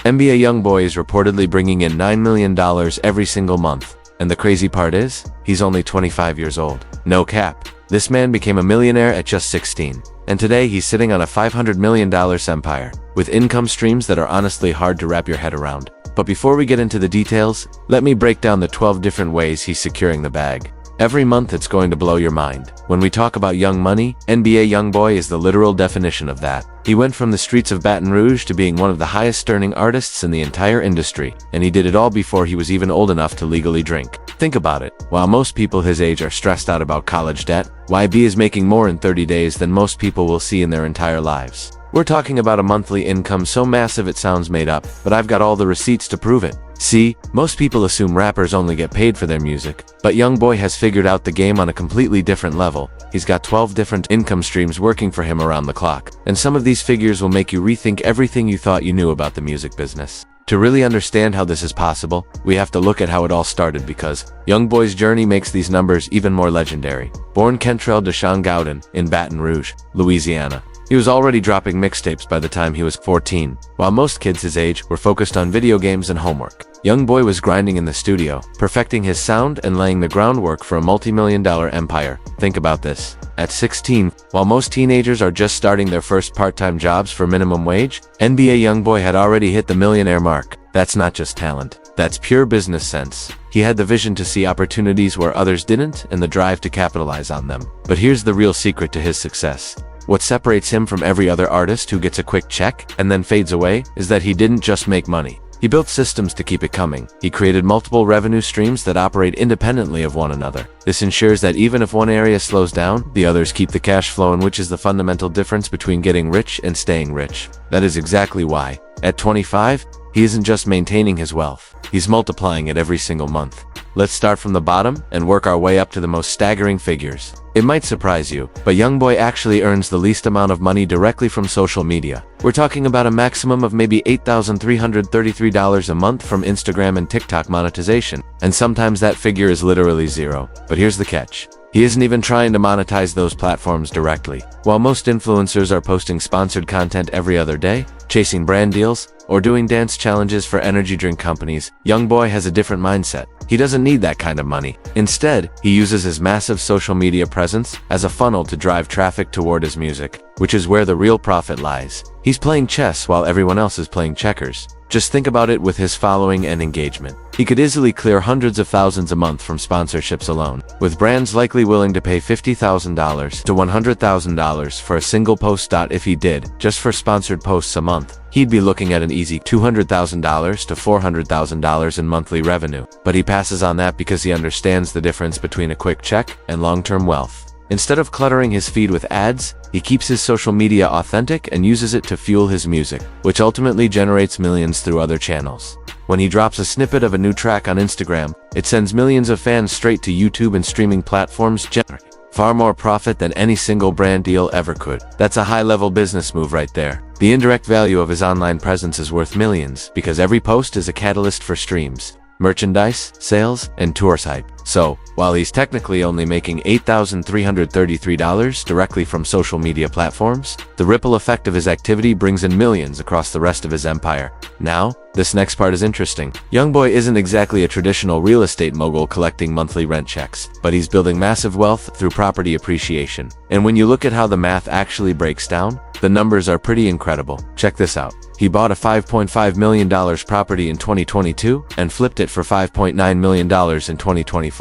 NBA YoungBoy is reportedly bringing in $9 million every single month. And the crazy part is, he's only 25 years old. No cap. This man became a millionaire at just 16. And today he's sitting on a $500 million empire, with income streams that are honestly hard to wrap your head around. But before we get into the details, let me break down the 12 different ways he's securing the bag. Every month it's going to blow your mind. When we talk about young money, NBA YoungBoy is the literal definition of that. He went from the streets of Baton Rouge to being one of the highest earning artists in the entire industry, and he did it all before he was even old enough to legally drink. Think about it. While most people his age are stressed out about college debt, YB is making more in 30 days than most people will see in their entire lives. We're talking about a monthly income so massive it sounds made up, but I've got all the receipts to prove it. See, most people assume rappers only get paid for their music, but YoungBoy has figured out the game on a completely different level. He's got 12 different income streams working for him around the clock, and some of these figures will make you rethink everything you thought you knew about the music business. To really understand how this is possible, we have to look at how it all started because YoungBoy's journey makes these numbers even more legendary. Born Kentrell Deshaun Gowden in Baton Rouge, Louisiana. He was already dropping mixtapes by the time he was 14. While most kids his age were focused on video games and homework, YoungBoy was grinding in the studio, perfecting his sound and laying the groundwork for a multi-million-dollar empire. Think about this. At 16, while most teenagers are just starting their first part-time jobs for minimum wage, NBA YoungBoy had already hit the millionaire mark. That's not just talent. That's pure business sense. He had the vision to see opportunities where others didn't and the drive to capitalize on them. But here's the real secret to his success. What separates him from every other artist who gets a quick check and then fades away is that he didn't just make money. He built systems to keep it coming. He created multiple revenue streams that operate independently of one another. This ensures that even if one area slows down, the others keep the cash flowing, which is the fundamental difference between getting rich and staying rich. That is exactly why, at 25, he isn't just maintaining his wealth. He's multiplying it every single month. Let's start from the bottom and work our way up to the most staggering figures. It might surprise you, but YoungBoy actually earns the least amount of money directly from social media. We're talking about a maximum of maybe $8,333 a month from Instagram and TikTok monetization, and sometimes that figure is literally zero. But here's the catch. He isn't even trying to monetize those platforms directly. While most influencers are posting sponsored content every other day, chasing brand deals, or doing dance challenges for energy drink companies, YoungBoy has a different mindset. He doesn't need that kind of money. Instead, he uses his massive social media presence as a funnel to drive traffic toward his music, which is where the real profit lies. He's playing chess while everyone else is playing checkers. Just think about it with his following and engagement. He could easily clear hundreds of thousands a month from sponsorships alone, with brands likely willing to pay $50,000 to $100,000 for a single post. If he did, just for sponsored posts a month, he'd be looking at an easy $200,000 to $400,000 in monthly revenue. But he passes on that because he understands the difference between a quick check and long-term wealth. Instead of cluttering his feed with ads, he keeps his social media authentic and uses it to fuel his music, which ultimately generates millions through other channels. When he drops a snippet of a new track on Instagram, it sends millions of fans straight to YouTube and streaming platforms, generating far more profit than any single brand deal ever could. That's a high-level business move right there. The indirect value of his online presence is worth millions because every post is a catalyst for streams, merchandise, sales, and tours hype. So, while he's technically only making $8,333 directly from social media platforms, the ripple effect of his activity brings in millions across the rest of his empire. Now, this next part is interesting. YoungBoy isn't exactly a traditional real estate mogul collecting monthly rent checks, but he's building massive wealth through property appreciation. And when you look at how the math actually breaks down, the numbers are pretty incredible. Check this out. He bought a $5.5 million property in 2022 and flipped it for $5.9 million in 2024.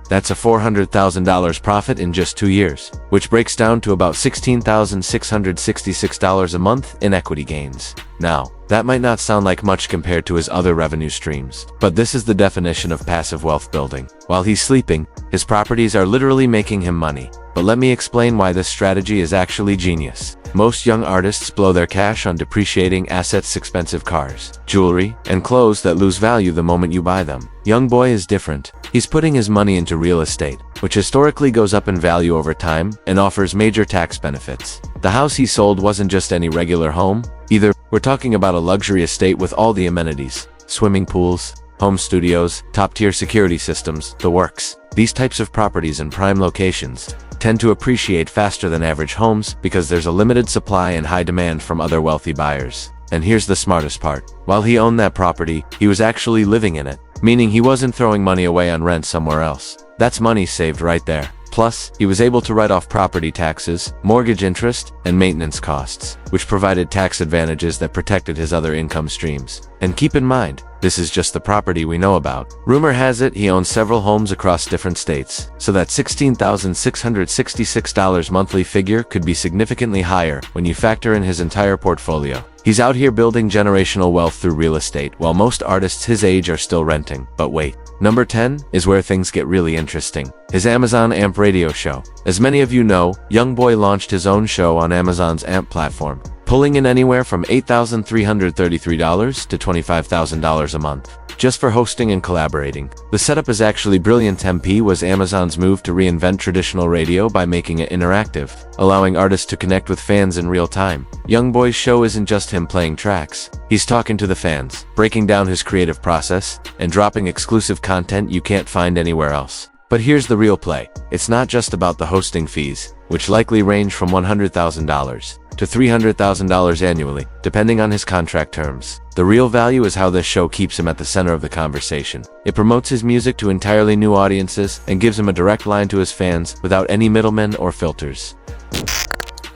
That's a $400,000 profit in just 2 years, which breaks down to about $16,666 a month in equity gains. Now, that might not sound like much compared to his other revenue streams, but this is the definition of passive wealth building. While he's sleeping, his properties are literally making him money. But let me explain why this strategy is actually genius. Most young artists blow their cash on depreciating assets, expensive cars, jewelry, and clothes that lose value the moment you buy them. YoungBoy is different. He's putting his money into real estate, which historically goes up in value over time and offers major tax benefits. The house he sold wasn't just any regular home, either. We're talking about a luxury estate with all the amenities, swimming pools, home studios, top-tier security systems, the works. These types of properties in prime locations tend to appreciate faster than average homes because there's a limited supply and high demand from other wealthy buyers. And here's the smartest part. While he owned that property, he was actually living in it, meaning he wasn't throwing money away on rent somewhere else. That's money saved right there. Plus, he was able to write off property taxes, mortgage interest, and maintenance costs, which provided tax advantages that protected his other income streams. And keep in mind, this is just the property we know about. Rumor has it he owns several homes across different states, so that $16,666 monthly figure could be significantly higher when you factor in his entire portfolio. He's out here building generational wealth through real estate, while most artists his age are still renting. But wait. Number 10 is where things get really interesting. His Amazon AMP radio show. As many of you know, YoungBoy launched his own show on Amazon's AMP platform, pulling in anywhere from $8,333 to $25,000 a month, just for hosting and collaborating. The setup is actually brilliant. MP was Amazon's move to reinvent traditional radio by making it interactive, allowing artists to connect with fans in real time. YoungBoy's show isn't just him playing tracks. He's talking to the fans, breaking down his creative process, and dropping exclusive content you can't find anywhere else. But here's the real play. It's not just about the hosting fees, which likely range from $100,000 to $300,000 annually, depending on his contract terms. The real value is how this show keeps him at the center of the conversation. It promotes his music to entirely new audiences and gives him a direct line to his fans without any middlemen or filters.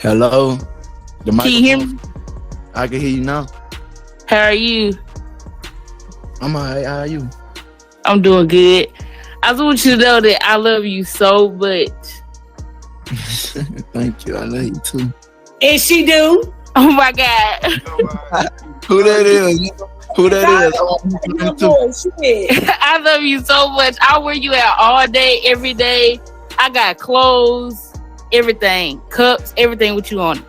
Hello? Can you hear me? I can hear you now. How are you? I'm alright. How are you? I'm doing good. I just want you to know that I love you so much. Thank you. I love you too. And she do. Oh my God. Who that is? Who that is? I love you so much. I wear you out all day, every day. I got clothes, everything, cups, everything with you on it.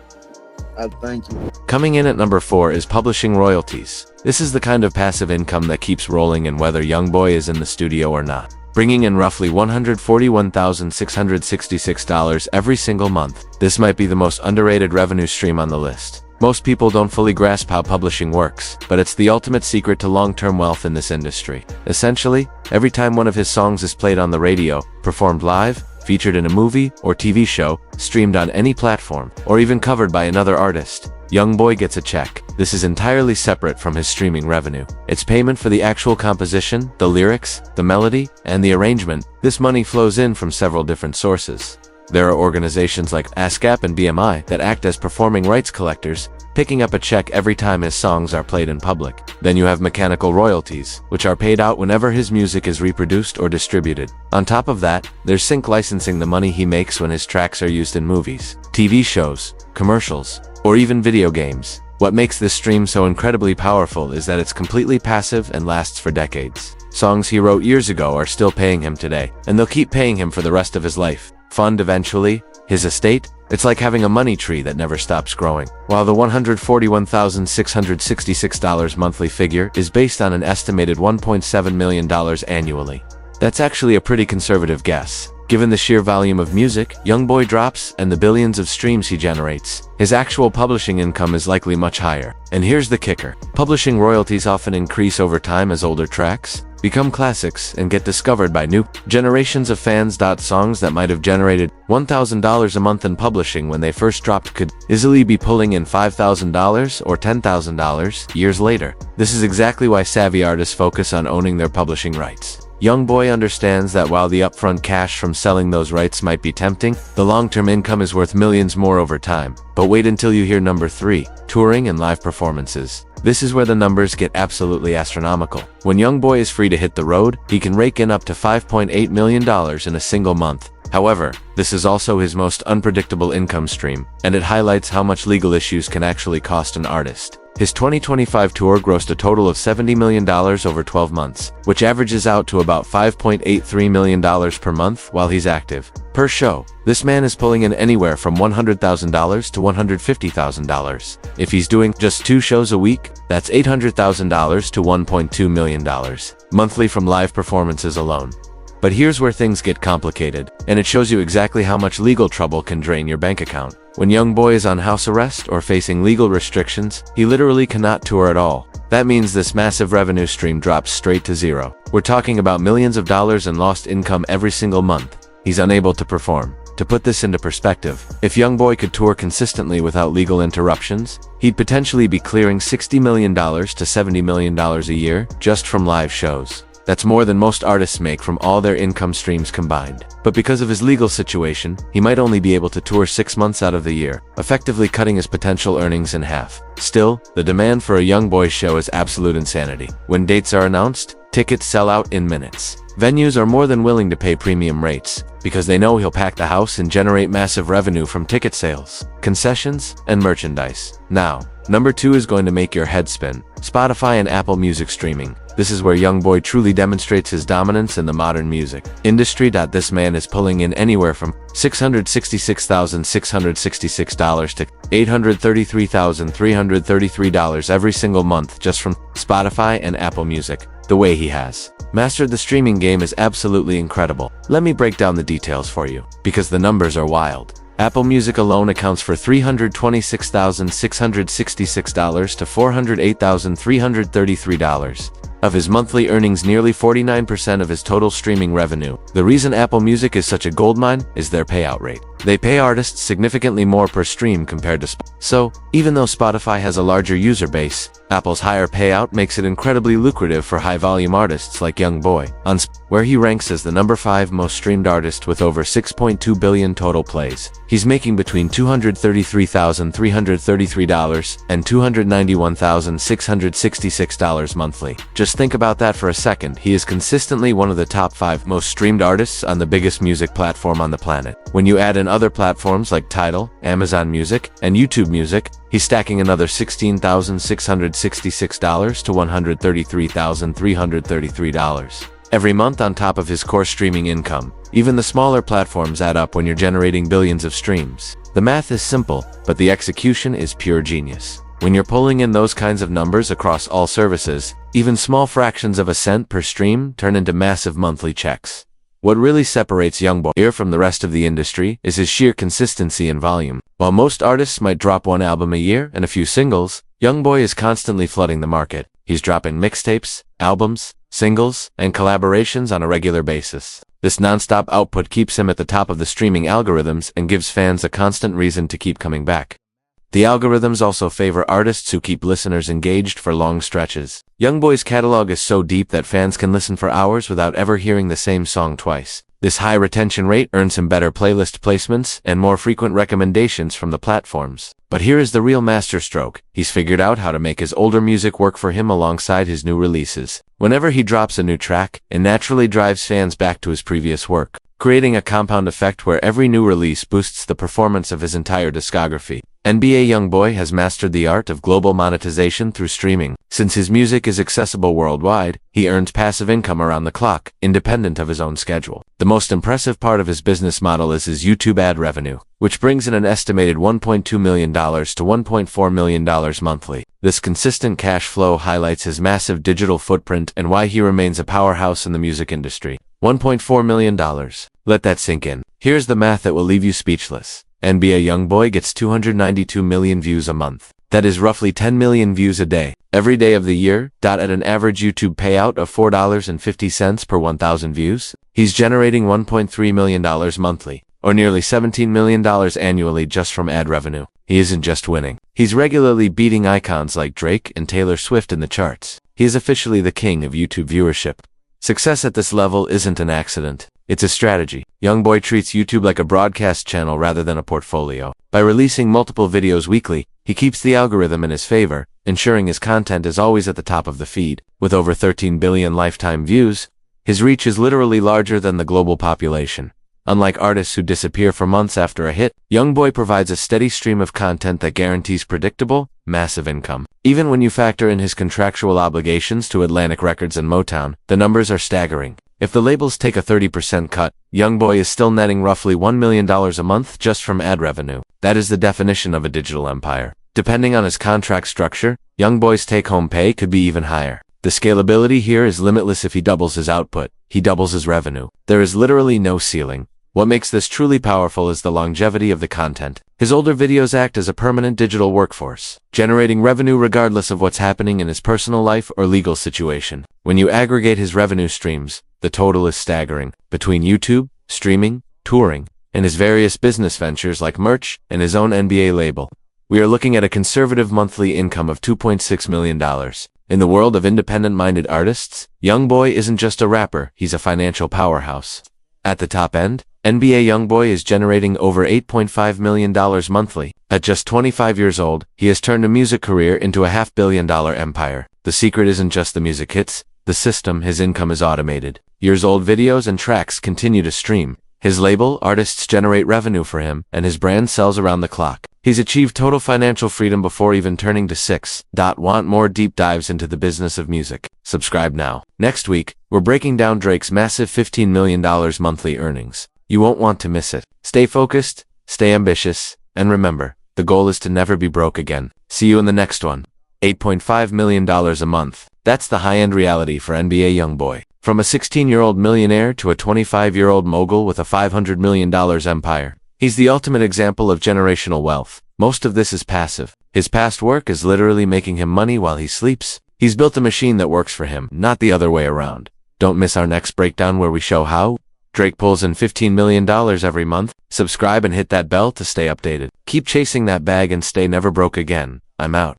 I thank you. Coming in at number 4 is publishing royalties. This is the kind of passive income that keeps rolling in whether YoungBoy is in the studio or not, bringing in roughly $141,666 every single month. This might be the most underrated revenue stream on the list. Most people don't fully grasp how publishing works, but it's the ultimate secret to long-term wealth in this industry. Essentially, every time one of his songs is played on the radio, performed live, featured in a movie or TV show, streamed on any platform, or even covered by another artist, YoungBoy gets a check. This is entirely separate from his streaming revenue. It's payment for the actual composition, the lyrics, the melody, and the arrangement. This money flows in from several different sources. There are organizations like ASCAP and BMI that act as performing rights collectors, picking up a check every time his songs are played in public. Then you have mechanical royalties, which are paid out whenever his music is reproduced or distributed. On top of that, there's sync licensing, the money he makes when his tracks are used in movies, TV shows, commercials, or even video games. What makes this stream so incredibly powerful is that it's completely passive and lasts for decades. Songs he wrote years ago are still paying him today, and they'll keep paying him for the rest of his life. Fund eventually, his estate, it's like having a money tree that never stops growing. While the $141,666 monthly figure is based on an estimated $1.7 million annually. That's actually a pretty conservative guess. Given the sheer volume of music YoungBoy drops and the billions of streams he generates, his actual publishing income is likely much higher. And here's the kicker. Publishing royalties often increase over time as older tracks become classics and get discovered by new generations of fans. Songs that might have generated $1,000 a month in publishing when they first dropped could easily be pulling in $5,000 or $10,000 years later. This is exactly why savvy artists focus on owning their publishing rights. YoungBoy understands that while the upfront cash from selling those rights might be tempting, the long-term income is worth millions more over time. But wait until you hear number 3, touring and live performances. This is where the numbers get absolutely astronomical. When YoungBoy is free to hit the road, he can rake in up to $5.8 million in a single month. However, this is also his most unpredictable income stream, and it highlights how much legal issues can actually cost an artist. His 2025 tour grossed a total of $70 million over 12 months, which averages out to about $5.83 million per month while he's active. Per show, this man is pulling in anywhere from $100,000 to $150,000. If he's doing just 2 shows a week, that's $800,000 to $1.2 million monthly from live performances alone. But here's where things get complicated, and it shows you exactly how much legal trouble can drain your bank account. When YoungBoy is on house arrest or facing legal restrictions, he literally cannot tour at all. That means this massive revenue stream drops straight to zero. We're talking about millions of dollars in lost income every single month. He's unable to perform. To put this into perspective, if YoungBoy could tour consistently without legal interruptions, he'd potentially be clearing $60 million to $70 million a year just from live shows. That's more than most artists make from all their income streams combined. But because of his legal situation, he might only be able to tour 6 months out of the year, effectively cutting his potential earnings in half. Still, the demand for a YoungBoy show is absolute insanity. When dates are announced, tickets sell out in minutes. Venues are more than willing to pay premium rates, because they know he'll pack the house and generate massive revenue from ticket sales, concessions, and merchandise. Now, number 2 is going to make your head spin. Spotify and Apple Music streaming. This is where YoungBoy truly demonstrates his dominance in the modern music industry. This man is pulling in anywhere from $666,666 to $833,333 every single month just from Spotify and Apple Music. The way he has mastered the streaming game is absolutely incredible. Let me break down the details for you, because the numbers are wild. Apple Music alone accounts for $326,666 to $408,333. Of his monthly earnings, nearly 49% of his total streaming revenue. The reason Apple Music is such a goldmine is their payout rate. They pay artists significantly more per stream compared to Spotify. So, even though Spotify has a larger user base, Apple's higher payout makes it incredibly lucrative for high-volume artists like YoungBoy, where he ranks as the number 5 most streamed artist with over 6.2 billion total plays. He's making between $233,333 and $291,666 monthly. Just think about that for a second. He is consistently one of the top 5 most streamed artists on the biggest music platform on the planet. When you add in other platforms like Tidal, Amazon Music, and YouTube Music, he's stacking another $16,666 to $133,333 every month on top of his core streaming income. Even the smaller platforms add up when you're generating billions of streams. The math is simple, but the execution is pure genius. When you're pulling in those kinds of numbers across all services, even small fractions of a cent per stream turn into massive monthly checks. What really separates YoungBoy from the rest of the industry is his sheer consistency and volume. While most artists might drop one album a year and a few singles, YoungBoy is constantly flooding the market. He's dropping mixtapes, albums, singles, and collaborations on a regular basis. This non-stop output keeps him at the top of the streaming algorithms and gives fans a constant reason to keep coming back. The algorithms also favor artists who keep listeners engaged for long stretches. YoungBoy's catalog is so deep that fans can listen for hours without ever hearing the same song twice. This high retention rate earns him better playlist placements and more frequent recommendations from the platforms. But here is the real masterstroke. He's figured out how to make his older music work for him alongside his new releases. Whenever he drops a new track, it naturally drives fans back to his previous work, creating a compound effect where every new release boosts the performance of his entire discography. NBA YoungBoy has mastered the art of global monetization through streaming. Since his music is accessible worldwide, he earns passive income around the clock, independent of his own schedule. The most impressive part of his business model is his YouTube ad revenue, which brings in an estimated $1.2 million to $1.4 million monthly. This consistent cash flow highlights his massive digital footprint and why he remains a powerhouse in the music industry. $1.4 million. Let that sink in. Here's the math that will leave you speechless. NBA YoungBoy gets 292 million views a month. That is roughly 10 million views a day, every day of the year. At an average YouTube payout of $4.50 per 1,000 views, he's generating $1.3 million monthly, or nearly $17 million annually just from ad revenue. He isn't just winning. He's regularly beating icons like Drake and Taylor Swift in the charts. He is officially the king of YouTube viewership. Success at this level isn't an accident. It's a strategy. YoungBoy treats YouTube like a broadcast channel rather than a portfolio. By releasing multiple videos weekly, he keeps the algorithm in his favor, ensuring his content is always at the top of the feed. With over 13 billion lifetime views, his reach is literally larger than the global population. Unlike artists who disappear for months after a hit, YoungBoy provides a steady stream of content that guarantees predictable, massive income. Even when you factor in his contractual obligations to Atlantic Records and Motown, the numbers are staggering. If the labels take a 30% cut, YoungBoy is still netting roughly $1 million a month just from ad revenue. That is the definition of a digital empire. Depending on his contract structure, YoungBoy's take-home pay could be even higher. The scalability here is limitless. If he doubles his output, he doubles his revenue. There is literally no ceiling. What makes this truly powerful is the longevity of the content. His older videos act as a permanent digital workforce, generating revenue regardless of what's happening in his personal life or legal situation. When you aggregate his revenue streams, the total is staggering. Between YouTube, streaming, touring, and his various business ventures like merch and his own NBA label. We are looking at a conservative monthly income of $2.6 million. In the world of independent-minded artists, YoungBoy isn't just a rapper, he's a financial powerhouse. At the top end, NBA YoungBoy is generating over $8.5 million monthly. At just 25 years old, he has turned a music career into a $500 million empire. The secret isn't just the music hits, the system. His income is automated. Years-old videos and tracks continue to stream. His label, artists generate revenue for him, and his brand sells around the clock. He's achieved total financial freedom before even turning to 6. Want more deep dives into the business of music? Subscribe now. Next week, we're breaking down Drake's massive $15 million monthly earnings. You won't want to miss it. Stay focused, stay ambitious, and remember, the goal is to never be broke again. See you in the next one. $8.5 million a month. That's the high-end reality for NBA YoungBoy. From a 16-year-old millionaire to a 25-year-old mogul with a $500 million empire. He's the ultimate example of generational wealth. Most of this is passive. His past work is literally making him money while he sleeps. He's built a machine that works for him, not the other way around. Don't miss our next breakdown where we show how Drake pulls in $15 million every month. Subscribe and hit that bell to stay updated. Keep chasing that bag and stay never broke again. I'm out.